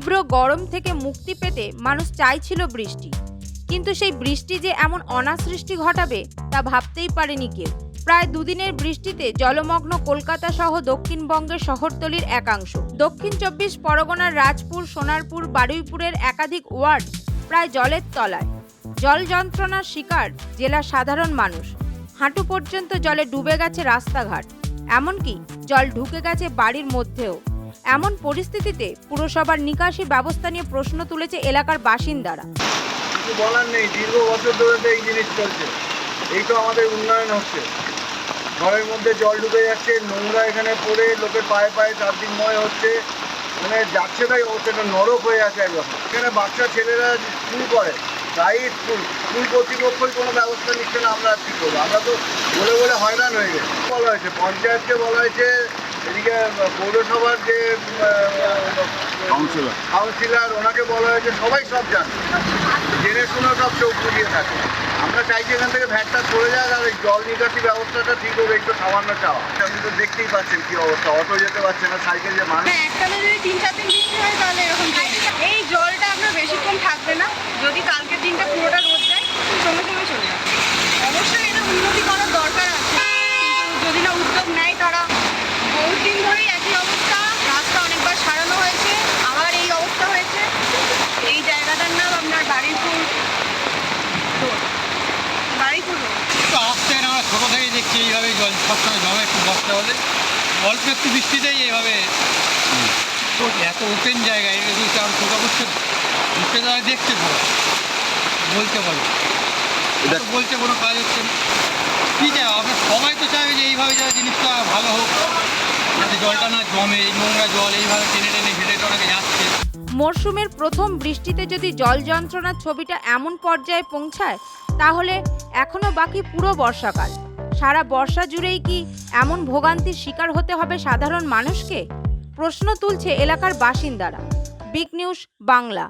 তীব্র গরম থেকে মুক্তি পেতে মানুষ চাইছিল বৃষ্টি, কিন্তু সেই বৃষ্টি যে এমন অনাসৃষ্টি ঘটাবে তা ভাবতেই পারেনি কেউ। প্রায় দুদিনের বৃষ্টিতে জলমগ্ন কলকাতা সহ দক্ষিণবঙ্গের শহরতলির একাংশ। দক্ষিণ ২৪ পরগনার রাজপুর, সোনারপুর, বারুইপুরের একাধিক ওয়ার্ড প্রায় জলের তলায়। জল যন্ত্রণার শিকার জেলার সাধারণ মানুষ। হাঁটু পর্যন্ত জলে ডুবে গেছে রাস্তাঘাট, এমনকি জল ঢুকে গেছে বাড়ির মধ্যেও। এমন পরিস্থিতিতে পুরসভার নিকাশি ব্যবস্থা নিয়ে প্রশ্ন তুলেছে এলাকার বাসিন্দারা। কিছু বলার নেই, দীর্ঘ বছর ধরে তো এই জিনিস চলছে। এই তো আমাদের উন্নয়ন হচ্ছে, ঘরের মধ্যে জল ঢুকে যাচ্ছে, নোংরা এখানে পড়ে লোকের পায়ে পায়ে চারদিনময় হচ্ছে, মানে যাচ্ছে তাই সেটা নরক হয়ে আছে একদম। এখানে বাচ্চা ছেলেরা স্কুল করে, প্রায় স্কুল কর্তৃপক্ষই কোনো ব্যবস্থা নিচ্ছে না। আমরা কী করবো? আমরা তো বলে বলে হয়রান হয়ে গেছি। বলা হয়েছে পঞ্চায়েতকে, বলা হয়েছে এদিকে পৌরসভার যে কাউন্সিলর ওনাকে বলা হয়েছে, সবাই সব জানে, জেনে শুনে সব চোখ বুঝিয়ে থাকে। আমরা চাইছি এখান থেকে ভ্যাটটা সরে যাক আর এই জল নিকাশি ব্যবস্থাটা ঠিক হবে, একটু সামান্য চাওয়া। আপনি তো দেখতেই পাচ্ছেন কি অবস্থা, অটো যেতে পারছে না, সাইকেল যে মানুষ। একটানা যদি ৩-৪ দিন বৃষ্টি হয় তাহলে এরকম এই জলটা আপনার বেশিক্ষণ থাকবে না। যদি কালকের দিনটা পুরোটা রোদ দেয় সঙ্গে সঙ্গে চলে যাবে। অবশ্যই এটা উন্নতি করার দরকার আছে, কিন্তু যদি না উদ্যোগ নেয় তারা। বহুত দিন ধরেই একই অবস্থা, রাস্তা অনেকবার সারানো হয়েছে, আবার এই অবস্থা হয়েছে। এই জায়গাটার নাম আপনার বারুইপুর রোড। তো আসতে আমরা ছোটো থেকেই দেখছি এইভাবে জল সবসময় জমে। একটু বর্ষা হলে অল্প একটু বৃষ্টিতেই এইভাবে এত ওপেন জায়গায় এগুলোকে আর ছোটো করছে ঘুরতে যাওয়া দেখতে পাবো, বলতে পারো বলতে কোনো কাজ হচ্ছে না। কী চাই আপনার? সবাই তো চাইবে যে এইভাবে যারা জিনিসটা ভালো হোক, যাতে জলটা না জমে। এই নোংরা জল এইভাবে টেনে টেনে হেঁটে অনেকে যাচ্ছে। মরশুমের প্রথম বৃষ্টিতে যদি জল যন্ত্রণার ছবিটা এমন পর্যায়ে পৌঁছায়, তাহলে এখনো বাকি পুরো বর্ষাকাল। সারা বর্ষা জুড়েই কি এমন ভোগান্তির শিকার হতে হবে সাধারণ মানুষকে? প্রশ্ন তুলছে এলাকার বাসিন্দারা। Big news Bangla.